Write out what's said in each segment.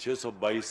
622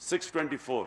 624।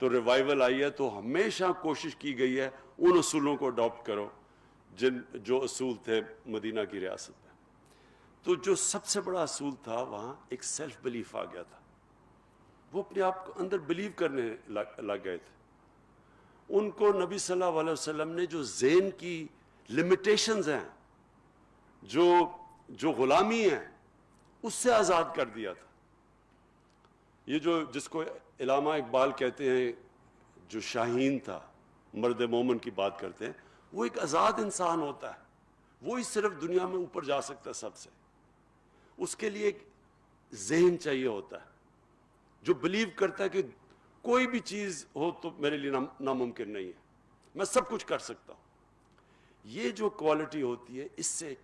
تو ریوائول آئی ہے. تو ہمیشہ کوشش کی گئی ہے ان اصولوں کو اڈاپٹ کرو جو اصول تھے مدینہ کی ریاست میں. تو جو سب سے بڑا اصول تھا وہاں ایک سیلف بلیف آ گیا تھا. وہ اپنے آپ کو اندر بلیو کرنے لگ گئے تھے. ان کو نبی صلی اللہ علیہ وسلم نے جو ذہن کی لمیٹیشنز ہیں, جو غلامی ہیں, اس سے آزاد کر دیا تھا. یہ جس کو علامہ اقبال کہتے ہیں, جو شاہین تھا, مرد مومن کی بات کرتے ہیں, وہ ایک آزاد انسان ہوتا ہے. وہی صرف دنیا میں اوپر جا سکتا ہے سب سے. اس کے لیے ایک ذہن چاہیے ہوتا ہے جو بلیو کرتا ہے کہ کوئی بھی چیز ہو تو میرے لیے ناممکن نہیں ہے, میں سب کچھ کر سکتا ہوں. یہ جو کوالٹی ہوتی ہے, اس سے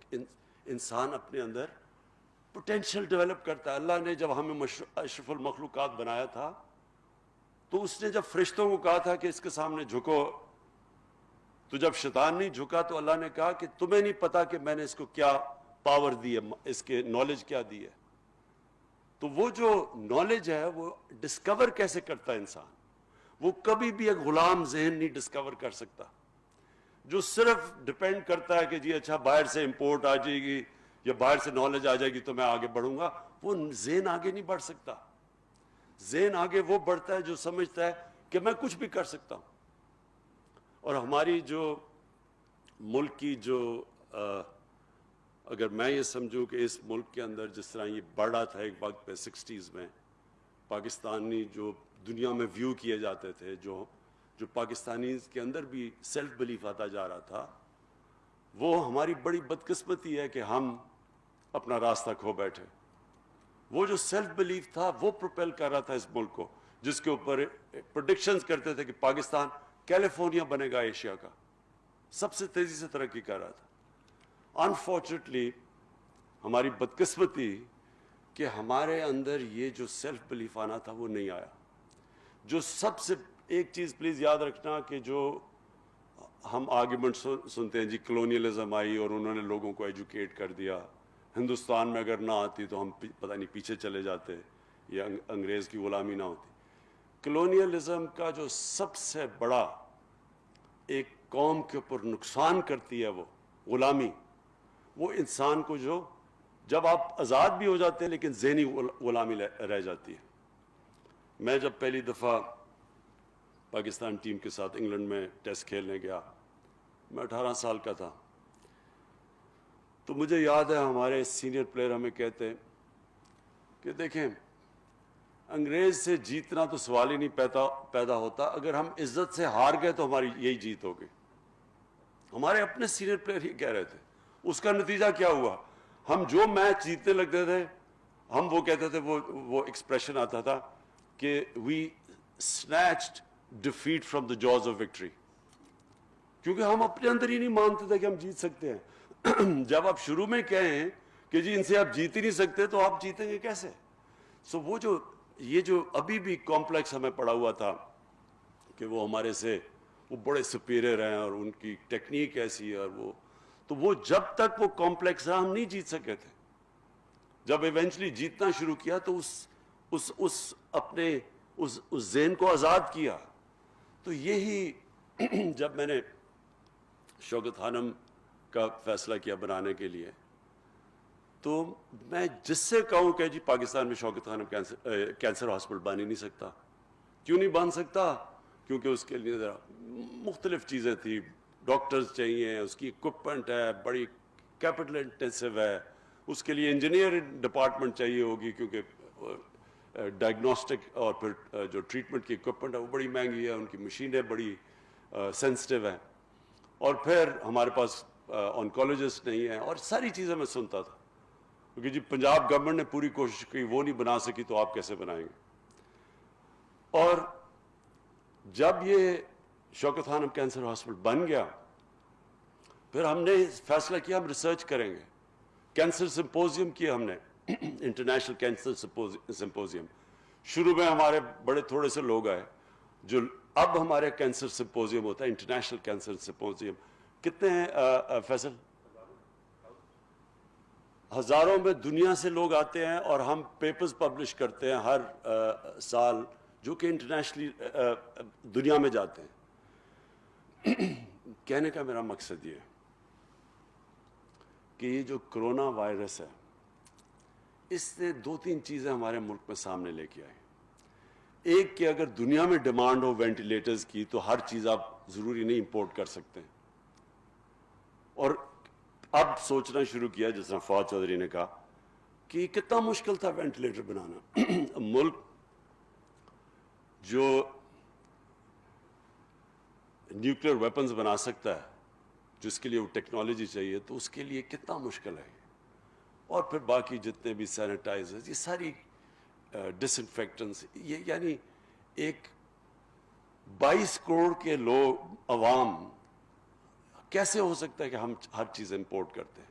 انسان اپنے اندر پوٹینشیل ڈیولپ کرتا ہے. اللہ نے جب ہمیں اشرف المخلوقات بنایا تھا تو اس نے جب فرشتوں کو کہا تھا کہ اس کے سامنے جھکو, تو جب شیطان نہیں جھکا تو اللہ نے کہا کہ تمہیں نہیں پتا کہ میں نے اس کو کیا پاور دی ہے, اس کے نالج کیا دی ہے. تو وہ جو نالج ہے وہ ڈسکور کیسے کرتا ہے انسان؟ وہ کبھی بھی ایک غلام ذہن نہیں ڈسکور کر سکتا جو صرف ڈپینڈ کرتا ہے کہ جی اچھا باہر سے امپورٹ آ جائے گی یا باہر سے نالج آ جائے گی تو میں آگے بڑھوں گا. وہ ذہن آگے نہیں بڑھ سکتا. ذہن آگے وہ بڑھتا ہے جو سمجھتا ہے کہ میں کچھ بھی کر سکتا ہوں. اور ہماری جو ملک کی اگر میں یہ سمجھوں کہ اس ملک کے اندر جس طرح یہ بڑھا تھا ایک وقت پہ 60s میں, پاکستانی جو دنیا میں ویو کیے جاتے تھے, جو پاکستانی کے اندر بھی سیلف بلیف آتا جا رہا تھا, وہ ہماری بڑی بدقسمتی ہے کہ ہم اپنا راستہ کھو بیٹھے. وہ جو سیلف بلیف تھا وہ پروپیل کر رہا تھا اس ملک کو, جس کے اوپر پریڈکشنز کرتے تھے کہ پاکستان کیلیفورنیا بنے گا ایشیا کا, سب سے تیزی سے ترقی کر رہا تھا. انفارچونیٹلی ہماری بدقسمتی کہ ہمارے اندر یہ جو سیلف بلیف آنا تھا وہ نہیں آیا. جو سب سے ایک چیز پلیز یاد رکھنا کہ جو ہم آرگیومنٹ سنتے ہیں جی کلونیلزم آئی اور انہوں نے لوگوں کو ایجوکیٹ کر دیا, ہندوستان میں اگر نہ آتی تو ہم پتہ نہیں پیچھے چلے جاتے یا انگریز کی غلامی نہ ہوتی. کلونیلزم کا جو سب سے بڑا ایک قوم کے اوپر نقصان کرتی ہے وہ غلامی, وہ انسان کو جو جب آپ آزاد بھی ہو جاتے ہیں لیکن ذہنی غلامی رہ جاتی ہے. میں جب پہلی دفعہ پاکستان ٹیم کے ساتھ انگلینڈ میں ٹیسٹ کھیلنے گیا, میں 18 سال کا تھا, تو مجھے یاد ہے ہمارے سینئر پلیئر ہمیں کہتے ہیں کہ دیکھیں انگریز سے جیتنا تو سوال ہی نہیں پیدا ہوتا, اگر ہم عزت سے ہار گئے تو ہماری یہی جیت ہوگی. ہمارے اپنے سینئر پلیئر ہی کہہ رہے تھے. اس کا نتیجہ کیا ہوا؟ ہم جو میچ جیتنے لگتے تھے ہم وہ کہتے تھے, وہ ایکسپریشن آتا تھا کہ وی snatched defeat from the jaws of victory, کیونکہ ہم اپنے اندر ہی نہیں مانتے تھے کہ ہم جیت سکتے ہیں. جب آپ شروع میں کہیں کہ جی ان سے آپ جیت ہی نہیں سکتے تو آپ جیتیں گے کیسے؟ سو وہ یہ جو ابھی بھی کمپلیکس ہمیں پڑا ہوا تھا کہ وہ ہمارے سے وہ بڑے سپیریئر ہیں اور ان کی ٹیکنیک ایسی ہے, اور وہ جب تک وہ کمپلیکس رہا ہم نہیں جیت سکے تھے. جب ایونچولی جیتنا شروع کیا تو اس ذہن کو آزاد کیا. تو یہی جب میں نے شوکت خانم کا فیصلہ کیا بنانے کے لیے, تو میں جس سے کہوں کہ جی پاکستان میں شوکت خانم کینسر ہاسپٹل بن ہی نہیں سکتا. کیوں نہیں بن سکتا؟ کیونکہ اس کے لیے ذرا مختلف چیزیں تھیں, ڈاکٹرز چاہیے, اس کی اکوپمنٹ ہے, بڑی کیپٹل انٹینسو ہے, اس کے لیے انجینئر ڈپارٹمنٹ چاہیے ہوگی کیونکہ ڈائگنوسٹک اور پھر جو ٹریٹمنٹ کی اکوپمنٹ ہے وہ بڑی مہنگی ہے, ان کی مشینیں بڑی سینسٹیو ہیں, اور پھر ہمارے پاس آنکولوجسٹ نہیں ہیں, اور ساری چیزیں میں سنتا تھا. کیونکہ جی پنجاب گورنمنٹ نے پوری کوشش کی, وہ نہیں بنا سکی تو آپ کیسے بنائیں گے؟ اور جب یہ شوکت خانم کینسر ہاسپٹل بن گیا پھر ہم نے فیصلہ کیا ہم ریسرچ کریں گے. کینسر سمپوزیم کیا ہم نے, انٹرنیشنل کینسر سمپوزیم. شروع میں ہمارے بڑے تھوڑے سے لوگ آئے, جو اب ہمارے کینسر سمپوزیم ہوتا ہے انٹرنیشنل کینسر سمپوزیم. کتنے ہیں فیصل؟ ہزاروں میں دنیا سے لوگ آتے ہیں, اور ہم پیپرز پبلش کرتے ہیں ہر سال جو کہ انٹرنیشنلی دنیا میں جاتے ہیں. کہنے کا میرا مقصد یہ ہے کہ یہ جو کرونا وائرس ہے اس نے 2-3 چیزیں ہمارے ملک میں سامنے لے کے آئی. ایک کہ اگر دنیا میں ڈیمانڈ ہو وینٹیلیٹرز کی تو ہر چیز آپ ضروری نہیں امپورٹ کر سکتے ہیں. اور اب سوچنا شروع کیا جس طرح فواد چودھری نے کہا کہ کتنا مشکل تھا وینٹیلیٹر بنانا. ملک جو نیوکلیر ویپنز بنا سکتا ہے جس کے لیے وہ ٹیکنالوجی چاہیے تو اس کے لیے کتنا مشکل ہے. اور پھر باقی جتنے بھی سینیٹائزرز یہ ساری ڈس انفیکٹنٹس یہ یعنی ایک 22 کروڑ کے لوگ عوام کیسے ہو سکتا ہے کہ ہم ہر چیز امپورٹ کرتے ہیں.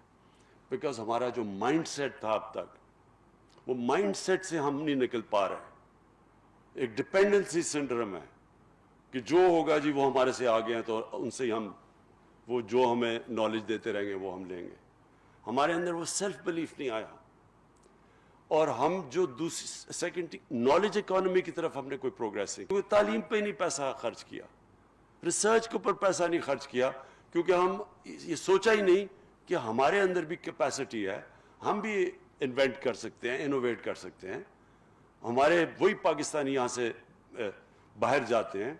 بیکاز ہمارا جو مائنڈ سیٹ تھا اب تک وہ مائنڈ سیٹ سے ہم نہیں نکل پا رہے. ایک ڈپینڈنسی سنڈرم ہے کہ جو ہوگا جی وہ ہمارے سے آگے ہیں تو ان سے ہم وہ جو ہمیں نالج دیتے رہیں گے وہ ہم لیں گے. ہمارے اندر وہ سیلف بلیف نہیں آیا. اور ہم جو دوسری سیکنڈ نالج اکانومی کی طرف ہم نے کوئی پروگریس نہیں کیونکہ تعلیم پہ نہیں پیسہ خرچ کیا, ریسرچ کے اوپر پیسہ نہیں خرچ کیا کیونکہ ہم یہ سوچا ہی نہیں کہ ہمارے اندر بھی کیپیسٹی ہے, ہم بھی انوینٹ کر سکتے ہیں, انوویٹ کر سکتے ہیں. ہمارے وہی پاکستانی یہاں سے باہر جاتے ہیں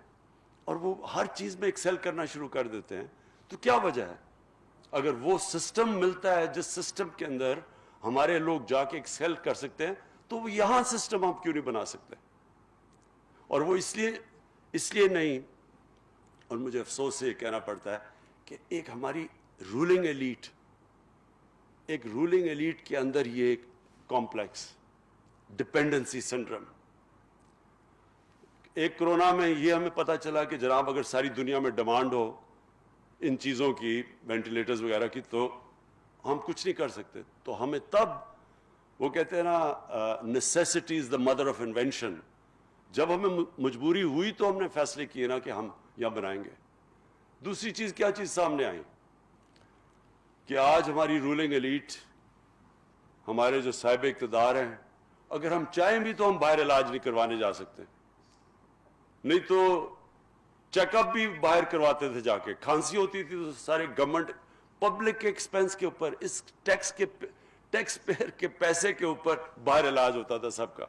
اور وہ ہر چیز میں ایکسل کرنا شروع کر دیتے ہیں. تو کیا وجہ ہے؟ اگر وہ سسٹم ملتا ہے جس سسٹم کے اندر ہمارے لوگ جا کے ایکسل کر سکتے ہیں تو وہ یہاں سسٹم ہم کیوں نہیں بنا سکتے؟ اور وہ اس لیے نہیں. اور مجھے افسوس سے یہ کہنا پڑتا ہے کہ ایک ہماری رولنگ ایلیٹ کے اندر یہ ایک کمپلیکس ڈپینڈنسی سنڈرم. ایک کرونا میں یہ ہمیں پتہ چلا کہ جناب اگر ساری دنیا میں ڈیمانڈ ہو ان چیزوں کی وینٹیلیٹرز وغیرہ کی تو ہم کچھ نہیں کر سکتے. تو ہمیں تب وہ کہتے ہیں نا necessity is the mother of invention. جب ہمیں مجبوری ہوئی تو ہم نے فیصلے کیے نا کہ ہم یہاں بنائیں گے. دوسری چیز کیا چیز سامنے آئی کہ آج ہماری رولنگ ایلیٹ ہمارے جو صاحب اقتدار ہیں اگر ہم چاہیں بھی تو ہم باہر علاج نہیں کروانے جا سکتے. نہیں تو چیک اپ بھی باہر کرواتے تھے جا کے. کھانسی ہوتی تھی تو سارے گورنمنٹ پبلک کے ایکسپینس کے اوپر اس ٹیکس پیئر کے پیسے کے اوپر باہر علاج ہوتا تھا سب کا.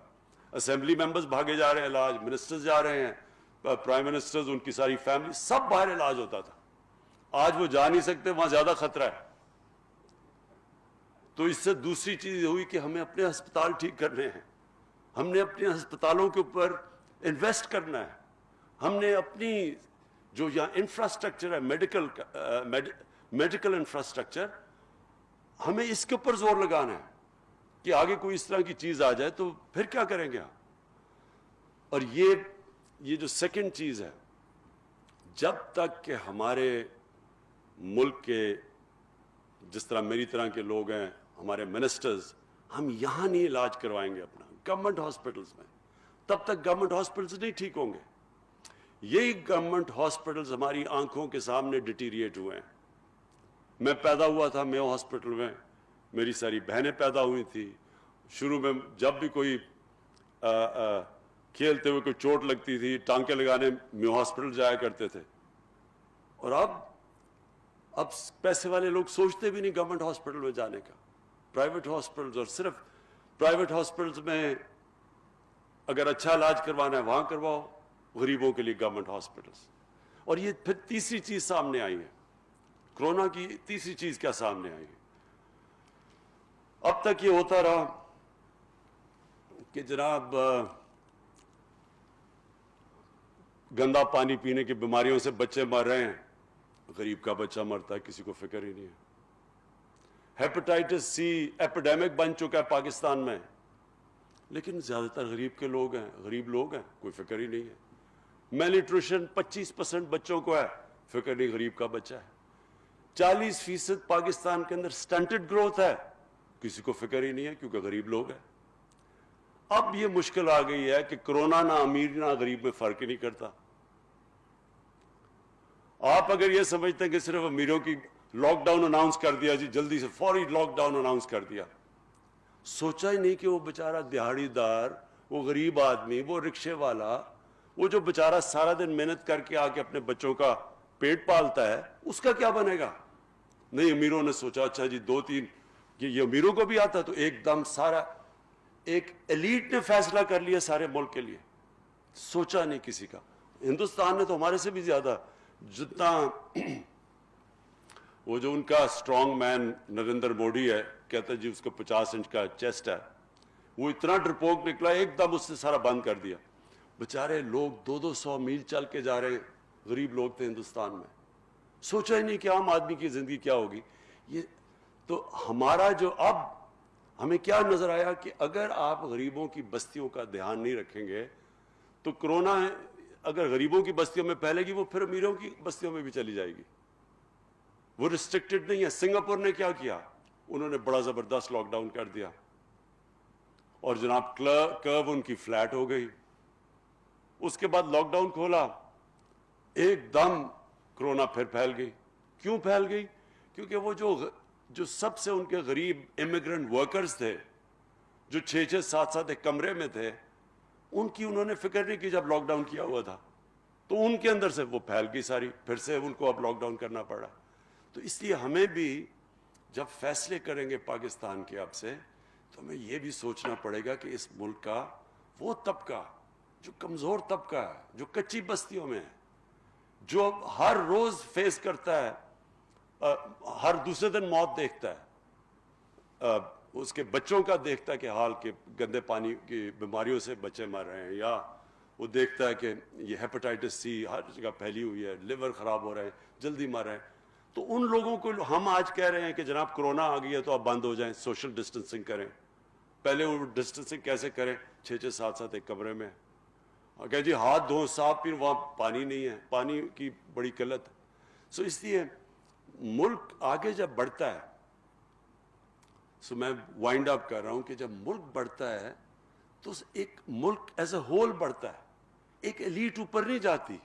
اسمبلی ممبرز بھاگے جا رہے ہیں علاج, منسٹرز جا رہے ہیں, پرائم منسٹرز ان کی ساری فیملی سب باہر علاج ہوتا تھا. آج وہ جا نہیں سکتے, وہاں زیادہ خطرہ ہے. تو اس سے دوسری چیز یہ ہوئی کہ ہمیں اپنے ہسپتال ٹھیک کرنے ہیں, ہم نے اپنے ہسپتالوں کے اوپر انویسٹ کرنا ہے, ہم نے اپنی جو یہاں انفراسٹرکچر ہے میڈیکل انفراسٹرکچر ہمیں اس کے اوپر زور لگانا ہے کہ آگے کوئی اس طرح کی چیز آ جائے تو پھر کیا کریں گے. اور یہ جو سیکنڈ چیز ہے, جب تک کہ ہمارے ملک کے جس طرح میری طرح کے لوگ ہیں ہمارے منسٹرز ہم یہاں نہیں علاج کروائیں گے اپنا گورنمنٹ ہاسپٹلز میں, تب تک گورنمنٹ ہاسپٹلز نہیں ٹھیک ہوں گے. یہی گورنمنٹ ہاسپٹلز ہماری آنکھوں کے سامنے ڈیٹیریٹ ہوئے ہیں. میں پیدا ہوا تھا میو ہاسپٹل میں, میری ساری بہنیں پیدا ہوئی تھی. شروع میں جب بھی کوئی کھیلتے ہوئے کوئی چوٹ لگتی تھی ٹانکے لگانے میو ہاسپٹل جایا کرتے تھے. اور اب پیسے والے لوگ سوچتے بھی نہیں گورنمنٹ ہاسپٹل میں جانے کا. پرائیویٹ ہاسپٹلز, اور صرف پرائیویٹ ہاسپٹلز میں اگر اچھا علاج کروانا ہے وہاں کرواؤ, غریبوں کے لیے گورنمنٹ ہاسپٹلز. اور یہ پھر تیسری چیز سامنے آئی ہے, کرونا کی تیسری چیز کیا سامنے آئی ہے. اب تک یہ ہوتا رہا کہ جناب گندا پانی پینے کی بیماریوں سے بچے مر رہے ہیں, غریب کا بچہ مرتا ہے کسی کو فکر ہی نہیں ہے. ہیپاٹائٹس سی ایپیڈیمک بن چکا ہے پاکستان میں, لیکن زیادہ تر غریب لوگ ہیں, کوئی فکر ہی نہیں ہے. میل نیوٹریشن 25% بچوں کو ہے, فکر نہیں, غریب کا بچہ ہے. 40% پاکستان کے اندر سٹنٹڈ گروتھ ہے, کسی کو فکر ہی نہیں ہے کیونکہ غریب لوگ ہیں. اب یہ مشکل آ گئی ہے کہ کرونا نہ امیر نہ غریب میں فرق ہی نہیں کرتا. آپ اگر یہ سمجھتے ہیں کہ صرف امیروں کی لاک ڈاؤن اناؤنس کر دیا جی, جلدی سے فوری لاک ڈاؤن اناؤنس کر دیا, سوچا ہی نہیں کہ وہ بیچارہ دیہڑی دار, وہ غریب آدمی, وہ رکشے والا وہ جو بیچارہ سارا دن محنت کر کے آ کے اپنے بچوں کا پیٹ پالتا ہے, اس کا کیا بنے گا؟ نہیں, امیروں نے سوچا اچھا جی 2-3 یہ امیروں کو بھی آتا, تو ایک دم سارا ایک ایلیٹ نے فیصلہ کر لیا سارے ملک کے لیے, سوچا نہیں کسی کا. ہندوستان نے تو ہمارے سے بھی زیادہ, جتنا وہ جو ان کا اسٹرانگ مین نریندر موڈی ہے, کہتا ہے جی اس کو 50 انچ کا چیسٹ ہے, وہ اتنا ڈرپوک نکلا ایک دم اس نے سارا بند کر دیا. بیچارے لوگ 200 میل چل کے جا رہے ہیں, غریب لوگ تھے ہندوستان میں, سوچا ہی نہیں کہ عام آدمی کی زندگی کیا ہوگی. یہ تو ہمارا جو اب ہمیں کیا نظر آیا کہ اگر آپ غریبوں کی بستیوں کا دھیان نہیں رکھیں گے تو کرونا اگر غریبوں کی بستیوں میں پھیلے گی وہ پھر امیروں کی بستیوں میں بھی چلی جائے گی. وہ ریسٹرکٹڈ نہیں ہے. سنگاپور نے کیا کیا, انہوں نے بڑا زبردست لاک ڈاؤن کر دیا, اور جناب کرو ان کی فلیٹ ہو گئی. اس کے بعد لاک ڈاؤن کھولا, ایک دم کرونا پھر پھیل گئی. کیوں پھیل گئی؟ کیونکہ وہ جو سب سے ان کے غریب امیگرنٹ ورکرز تھے, جو 6-7 ایک کمرے میں تھے, ان کی انہوں نے فکر نہیں کی جب لاک ڈاؤن کیا ہوا تھا, تو ان کے اندر سے وہ پھیل گئی ساری, پھر سے ان کو اب لاک ڈاؤن کرنا پڑا. تو اس لیے ہمیں بھی جب فیصلے کریں گے پاکستان کے اب سے, تو ہمیں یہ بھی سوچنا پڑے گا کہ اس ملک کا وہ طبقہ جو کمزور طبقہ ہے, جو کچی بستیوں میں ہے, جو ہر روز فیس کرتا ہے, ہر دوسرے دن موت دیکھتا ہے, اس کے بچوں کا دیکھتا ہے کہ حال کے گندے پانی کی بیماریوں سے بچے مر رہے ہیں, یا وہ دیکھتا ہے کہ یہ ہیپاٹائٹس سی ہر جگہ پھیلی ہوئی ہے, لیور خراب ہو رہے ہیں, جلدی مر رہے ہیں. تو ان لوگوں کو ہم آج کہہ رہے ہیں کہ جناب کرونا آ گئی ہے تو آپ بند ہو جائیں, سوشل ڈسٹنسنگ کریں. پہلے وہ ڈسٹنسنگ کیسے کریں؟ 6-7 ایک کمرے میں, اور کہ جی ہاتھ دھوؤ, صاف پھر وہاں پانی نہیں ہے, پانی کی بڑی قلت ہے. سو اس لیے ملک آگے جب بڑھتا ہے, سو میں وائنڈ اپ کر رہا ہوں کہ جب ملک بڑھتا ہے تو ایک ملک ایز اے ہول بڑھتا ہے, ایک ایلیٹ اوپر نہیں جاتی.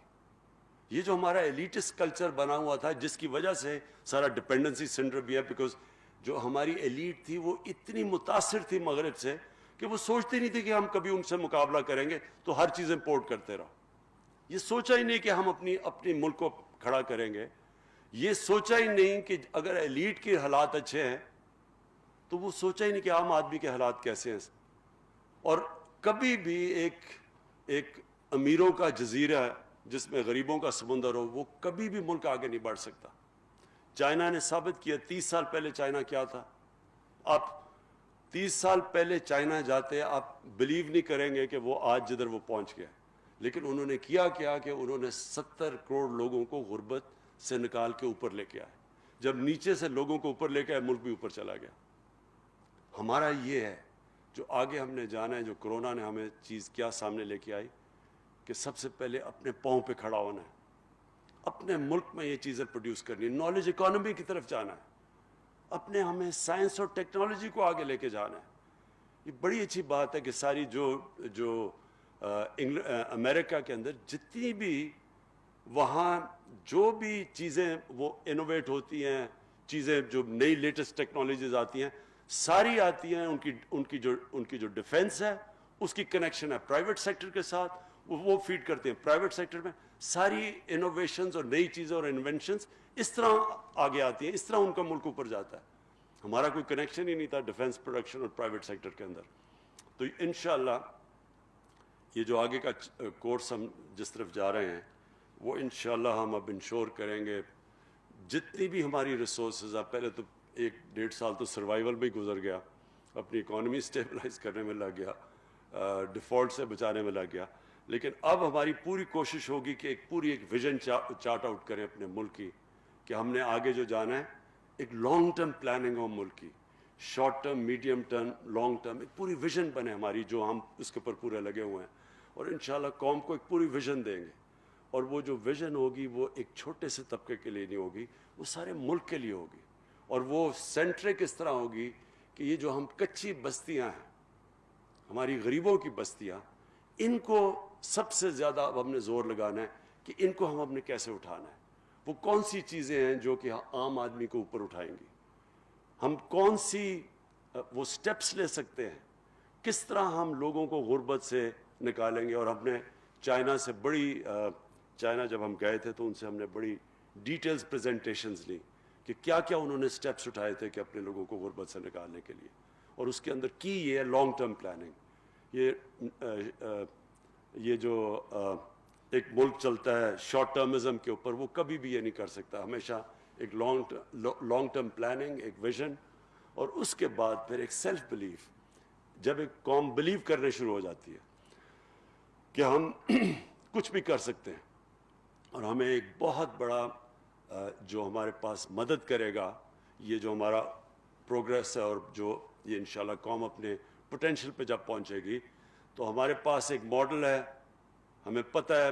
یہ جو ہمارا ایلیٹس کلچر بنا ہوا تھا, جس کی وجہ سے سارا ڈپینڈنسی سینڈروم بھی ہے, بیکاز جو ہماری ایلیٹ تھی وہ اتنی متاثر تھی مغرب سے کہ وہ سوچتے نہیں تھے کہ ہم کبھی ان سے مقابلہ کریں گے, تو ہر چیز امپورٹ کرتے رہو. یہ سوچا ہی نہیں کہ ہم اپنی ملک کو کھڑا کریں گے. یہ سوچا ہی نہیں کہ اگر ایلیٹ کے حالات اچھے ہیں تو وہ سوچا ہی نہیں کہ عام آدمی کے حالات کیسے ہیں. اور کبھی بھی ایک امیروں کا جزیرہ جس میں غریبوں کا سمندر ہو, وہ کبھی بھی ملک آگے نہیں بڑھ سکتا. چائنا نے ثابت کیا. 30 سال پہلے چائنا کیا تھا؟ آپ 30 سال پہلے چائنا جاتے آپ بلیو نہیں کریں گے کہ وہ آج جدھر وہ پہنچ گیا. لیکن انہوں نے کیا کہ انہوں نے 70 کروڑ لوگوں کو غربت سے نکال کے اوپر لے کے آئے. جب نیچے سے لوگوں کو اوپر لے کے آئے, ملک بھی اوپر چلا گیا. ہمارا یہ ہے جو آگے ہم نے جانا ہے, جو کرونا نے ہمیں چیز کیا سامنے لے کے آئی, کہ سب سے پہلے اپنے پاؤں پہ کھڑا ہونا ہے, اپنے ملک میں یہ چیزیں پروڈیوس کرنی ہے, نالج اکانومی کی طرف جانا ہے, اپنے ہمیں سائنس اور ٹیکنالوجی کو آگے لے کے جانا ہے. یہ بڑی اچھی بات ہے کہ ساری جو امریکہ کے اندر جتنی بھی وہاں جو بھی چیزیں وہ انوویٹ ہوتی ہیں, چیزیں جو نئی لیٹسٹ ٹیکنالوجیز آتی ہیں, ساری آتی ہیں ان کی جو ڈیفنس ہے اس کی کنیکشن ہے پرائیویٹ سیکٹر کے ساتھ, وہ فیڈ کرتے ہیں پرائیویٹ سیکٹر میں. ساری انوویشنز اور نئی چیزیں اور انوینشنز اس طرح آگے آتی ہیں, اس طرح ان کا ملک اوپر جاتا ہے. ہمارا کوئی کنیکشن ہی نہیں تھا ڈیفنس پروڈکشن اور پرائیویٹ سیکٹر کے اندر. تو انشاءاللہ یہ جو آگے کا کورس ہم جس طرف جا رہے ہیں وہ انشاءاللہ ہم اب انشور کریں گے جتنی بھی ہماری ریسورسز ہیں. پہلے تو 1-1.5 سال تو سروائیول میں ہی گزر گیا, اپنی اکانومی اسٹیبلائز کرنے میں لگ گیا, ڈیفالٹ سے بچانے میں لگ گیا. لیکن اب ہماری پوری کوشش ہوگی کہ ایک ویژن چارٹ آؤٹ کریں اپنے ملک کی, کہ ہم نے آگے جو جانا ہے ایک لانگ ٹرم پلاننگ ہو ملک کی, short term, medium term, long term, ایک پوری ویژن بنے ہماری, جو ہم اس کے اوپر پورے لگے ہوئے ہیں. اور انشاءاللہ قوم کو ایک پوری ویژن دیں گے, اور وہ جو ویژن ہوگی وہ ایک چھوٹے سے طبقے کے لیے نہیں ہوگی, وہ سارے ملک کے لیے ہوگی. اور وہ سینٹرک اس طرح ہوگی کہ یہ جو ہم کچی بستیاں ہیں, ہماری غریبوں کی بستیاں, ان کو سب سے زیادہ اب ہم نے زور لگانا ہے کہ ان کو ہم نے کیسے اٹھانا ہے. وہ کون سی چیزیں ہیں جو کہ عام آدمی کو اوپر اٹھائیں گی, ہم کون سی وہ سٹیپس لے سکتے ہیں, کس طرح ہم لوگوں کو غربت سے نکالیں گے اور اپنے چائنا سے چائنا جب ہم گئے تھے تو ان سے ہم نے بڑی ڈیٹیلز پریزنٹیشنز لی کہ کیا کیا انہوں نے سٹیپس اٹھائے تھے کہ اپنے لوگوں کو غربت سے نکالنے کے لیے. اور اس کے اندر کی یہ ہے لانگ ٹرم پلاننگ. یہ جو ایک ملک چلتا ہے شارٹ ٹرمزم کے اوپر, وہ کبھی بھی یہ نہیں کر سکتا. ہمیشہ ایک لانگ ٹرم پلاننگ, ایک ویژن, اور اس کے بعد پھر ایک سیلف بلیف. جب ایک قوم بلیو کرنے شروع ہو جاتی ہے کہ ہم کچھ بھی کر سکتے ہیں, اور ہمیں ایک بہت بڑا جو ہمارے پاس مدد کرے گا, یہ جو ہمارا پروگریس ہے, اور جو یہ انشاءاللہ قوم اپنے پوٹینشیل پہ جب پہنچے گی, تو ہمارے پاس ایک ماڈل ہے. ہمیں پتہ ہے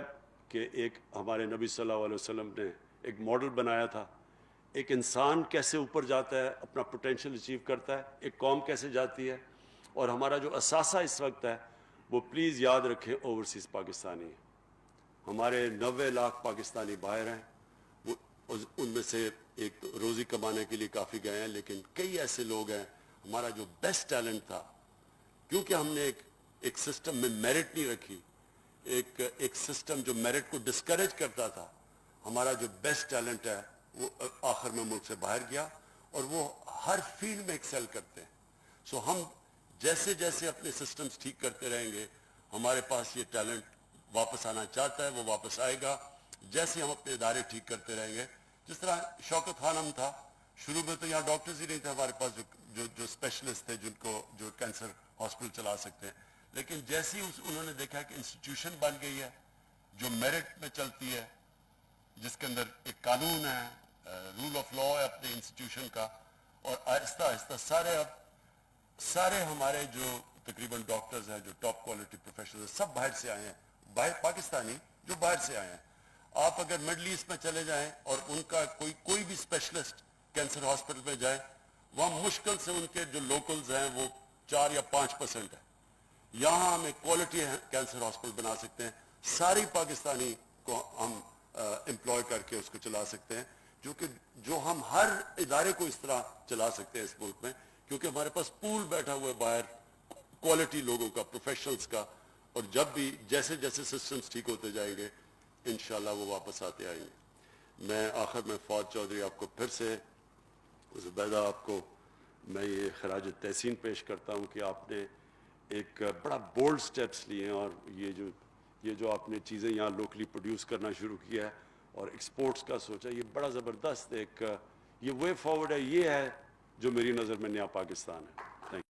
کہ ایک ہمارے نبی صلی اللہ علیہ وسلم نے ایک ماڈل بنایا تھا, ایک انسان کیسے اوپر جاتا ہے, اپنا پوٹینشیل اچیو کرتا ہے, ایک قوم کیسے جاتی ہے. اور ہمارا جو اثاثہ اس وقت ہے وہ پلیز یاد رکھیں اوورسیز پاکستانی ہے. ہمارے 90 لاکھ پاکستانی باہر ہیں, وہ ان میں سے ایک روزی کمانے کے لیے کافی گئے ہیں, لیکن کئی ایسے لوگ ہیں. ہمارا جو بیسٹ ٹیلنٹ تھا, کیونکہ ہم نے ایک سسٹم میں میرٹ نہیں رکھی, ایک سسٹم جو میرٹ کو ڈسکریج کرتا تھا, ہمارا جو بیسٹ ٹیلنٹ ہے وہ آخر میں ملک سے باہر گیا, اور وہ ہر فیلڈ میں ایکسل کرتے ہیں. سو ہم جیسے جیسے اپنے سسٹمز ٹھیک کرتے رہیں گے, ہمارے پاس یہ ٹیلنٹ واپس آنا چاہتا ہے, وہ واپس آئے گا. جیسے ہم اپنے ادارے ٹھیک کرتے رہیں گے, جس طرح شوکت خانم تھا, شروع میں تو یہاں ڈاکٹرز ہی نہیں تھے ہمارے پاس جو اسپیشلسٹ تھے جو کینسر ہاسپٹل چلا سکتے ہیں. لیکن جیسے ہی انہوں نے دیکھا کہ انسٹیٹیوشن بن گئی ہے جو میرٹ میں چلتی ہے, جس کے اندر ایک قانون ہے, رول آف لا ہے اپنے انسٹیٹیوشن کا, اور آہستہ آہستہ سارے ہمارے جو تقریباً ڈاکٹرز ہیں, جو ٹاپ کوالٹی پروفیشنلز ہیں, سب باہر سے آئے ہیں, باہر پاکستانی جو باہر سے آئے ہیں. آپ اگر مڈل ایسٹ میں چلے جائیں اور ان کا کوئی بھی اسپیشلسٹ کینسر ہاسپٹل میں جائیں, وہاں مشکل سے ان کے جو لوکلز ہیں وہ 4 یا 5% ہے. یہاں ہم ایک کوالٹی کینسر ہاسپٹل بنا سکتے ہیں, ساری پاکستانی کو ہم امپلوائے کر کے اس کو چلا سکتے ہیں, جو ہم ہر ادارے کو اس طرح چلا سکتے ہیں اس ملک میں, کیونکہ ہمارے پاس پول بیٹھا ہوا ہے باہر کوالٹی لوگوں کا, پروفیشنلز کا. اور جب بھی جیسے جیسے سسٹمز ٹھیک ہوتے جائیں گے, انشاءاللہ وہ واپس آتے آئیں گے. میں آخر میں فواد چودھری آپ کو پھر سے, زبیدہ آپ کو میں یہ خراج تحسین پیش کرتا ہوں کہ آپ نے ایک بڑا بولڈ سٹیپس لیے ہیں, اور یہ جو آپ نے چیزیں یہاں لوکلی پروڈیوس کرنا شروع کیا ہے اور ایکسپورٹس کا سوچا, یہ بڑا زبردست ایک یہ وے فارورڈ ہے. یہ ہے جو میری نظر میں نیا پاکستان ہے.